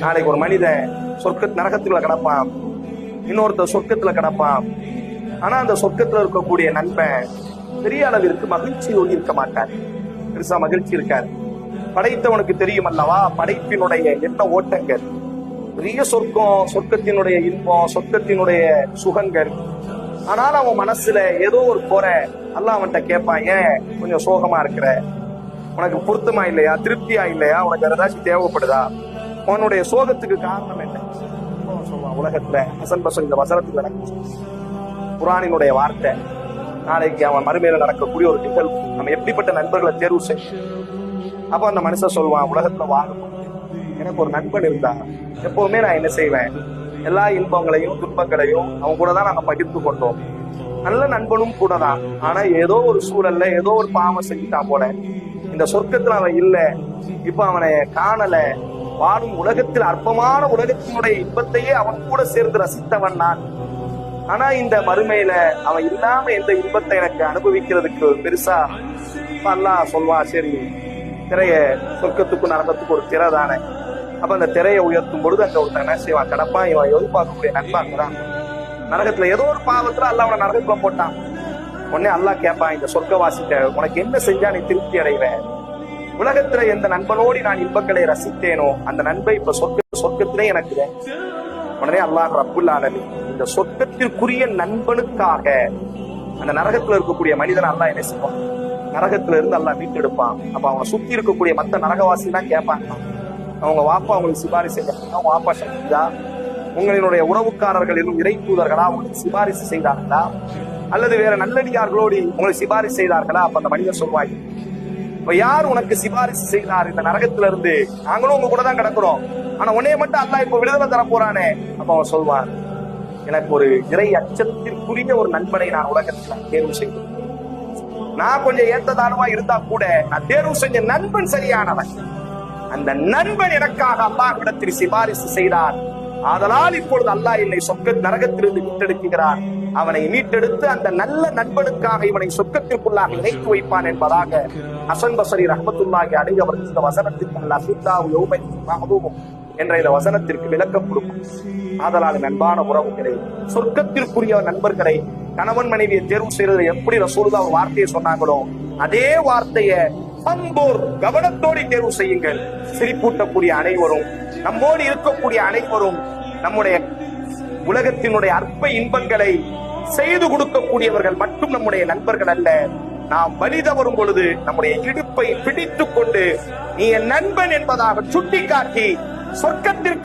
நாளைக்கு ஒரு மனிதன் நரகத்துல கிடப்பான், இன்னொருத்தர் சொர்க்கத்துல கிடப்பான். ஆனா அந்த சொர்க்கத்துல இருக்கக்கூடிய நண்பன் பெரிய அளவிற்கு மகிழ்ச்சியோடு இருக்க மாட்டார், பெருசா மகிழ்ச்சி இருக்காரு. படைத்தவனுக்கு தெரியும் அல்லவா படைப்பினுடைய என்ன ஓட்டங்கள், பெரிய சொர்க்கம், சொர்க்கத்தினுடைய இன்பம், சொர்க்கத்தினுடைய சுகங்கள். ஆனால் அவன் மனசுல ஏதோ ஒரு குறை. அல்லாஹ் அவன்கிட்ட கேட்பான், ஏன் கொஞ்சம் சோகமா இருக்கிற, உனக்கு பொருத்தமா இல்லையா, திருப்தியா இல்லையா, உனக்கு ஏதாச்சும் தேவைப்படுதா, உன்னுடைய சோகத்துக்கு காரணம் என்ன சொல்லுவான். உலகத்துல ஹசன் பசன் இந்த வசனத்துல நடக்கும் குர்ஆனினுடைய வார்த்தை. நாளைக்கு அவன் மறுமையில நடக்கக்கூடிய ஒரு நிகழ்வு, நம்ம எப்படிப்பட்ட நண்பர்களை தேர்வு செய்யும். அப்ப அந்த மனுஷன் சொல்லுவான், உலகத்துல வாழும் எனக்கு ஒரு நண்பன் இருந்தா எப்பவுமே நான் என்ன செய்வேன், எல்லா இன்பங்களையும் துன்பங்களையும் அவங்க கூட தான் நாங்க பகிர்ந்து கொண்டோம். நல்ல நண்பனும் கூட தான். ஆனா ஏதோ ஒரு சூழல்ல ஏதோ ஒரு பாவம் செஞ்சுட்டான் போல, இந்த சொர்க்கத்துல அவன் இல்ல, இப்ப அவனை காணல. வாழும் உலகத்தில் அற்பமான உலகத்தினுடைய இன்பத்தையே அவன் கூட சேர்ந்து ரசித்தவன் நான். ஆனா இந்த மறுமையில அவன் இல்லாம எந்த இன்பத்தை எனக்கு அனுபவிக்கிறதுக்கு பெருசா. அல்லாஹ் சொல்வா, சரி திரைய, சொர்க்கத்துக்கும் நரகத்துக்கு ஒரு திரை தானே. அப்ப அந்த திரையை உயர்த்தும் பொழுது அங்க ஒருத்தன் என்ன செய்வான், கடப்பான். இவன் எதிர்பார்க்கக்கூடிய நண்பாங்கதான் நரகத்துல ஏதோ ஒரு பாவத்துல அல்லாஹ் அவனை நரகத்துல போட்டான். உடனே அல்லாஹ் கேட்பான், இந்த சொர்க்கவாசிட்ட உனக்கு என்ன செஞ்சா நீ திருப்தி அடைவேன்? உலகத்துல எந்த நண்பனோடு நான் இன்பங்களை ரசித்தேனோ அந்த நண்பை இப்ப சொர்க்கத்திலே எனக்கு. உடனே அல்லாஹ் ரப்புல் ஆலமீன் இந்த சொர்க்கத்திற்குரிய நண்பனுக்காக அந்த நரகத்துல இருக்கக்கூடிய மனிதன் அல்லாஹ் என்ன செய்வான், நரகத்துல இருந்து அல்லாஹ் மீட்டெடுப்பான். அப்ப அவங்க சுத்தி இருக்கக்கூடிய மத்த நரகவாசி தான் கேட்பாங்க, அவங்க வாப்பா உங்களுக்கு சிபாரிசு செய்தாங்க, அவங்க வாப்பா சக்திதா, உங்களினுடைய உறவுக்காரர்கள் இன்னும் இறை தூதர்களா உங்களுக்கு சிபாரிசு செய்தார்களா, அல்லது வேற நல்லடியார்களோடு உங்களை சிபாரிசு செய்தார்களா? அப்ப அந்த மனிதன் சொல்வாங்க, இப்ப யார் உனக்கு சிபாரிசு செய்தார் இந்த நரகத்துல இருந்து? நாங்களும் உங்க கூட தான் கிடக்குறோம், ஆனா உன்னைய மட்டும் அல்லாஹ் இப்ப விடுதலை தர போறானே. அப்ப அவன் சொல்வான், எனக்கு ஒரு இறை அச்சத்திற்குரிய ஒரு நண்பனை நான் உலகத்துல தேர்வு செய்தேன். நான் கொஞ்சம் ஏற்றதானமா இருந்தா கூட நான் தேர்வு செஞ்ச நண்பன் சரியானவன். அந்த நண்பன் எனக்காக அல்லாஹ்விடத்தில் சிபாரிசு செய்தார். ஆதலால் இப்பொழுது அல்லாஹ் என்னை நரகத்திலிருந்து மீட்டெடுக்கிறான். அவனை மீட்டெடுத்து அந்த நல்ல நண்பனுக்காக இவனை சொர்க்கத்திற்குள்ளாக இணைத்து வைப்பான் என்பதாக ஹசன் பஸ்ரி ரஹ்மத்துல்லாஹி அலைஹி அவர்கள் இந்த வசனத்திற்கு அல்லாஹ் சித்தாவு யௌமைன் மஹ்தூம் என்ற இந்த வசனத்திற்கு விளக்கம் கொடுக்கும். ஆதலால் அன்பான உறவுகளை, சொர்க்கத்திற்குரிய நண்பர்களை கணவன் மனைவியை தேர்வு செய்யறது எப்படி ரசூலுல்லாஹ் ஒரு வார்த்தையை சொன்னாங்களோ அதே வார்த்தையை அன்போர் கவனத்தோடு தேர்வு செய்யுங்கள். சிரிப்பூட்டக்கூடிய அனைவரும், நம்மோடு இருக்கக்கூடிய அனைவரும் நம்முடைய உலகத்தினுடைய அற்ப இன்பங்களை செய்து கொடுக்கக்கூடியவர்கள் மட்டும் நம்முடைய நண்பர்கள் அல்ல. நாம் வழி தவறும் பொழுது நம்முடைய இடுப்பை பிடித்துக் கொண்டு நீ என் நண்பன் என்பதாக சுட்டிக்காட்டி சொர்க்கத்திற்கு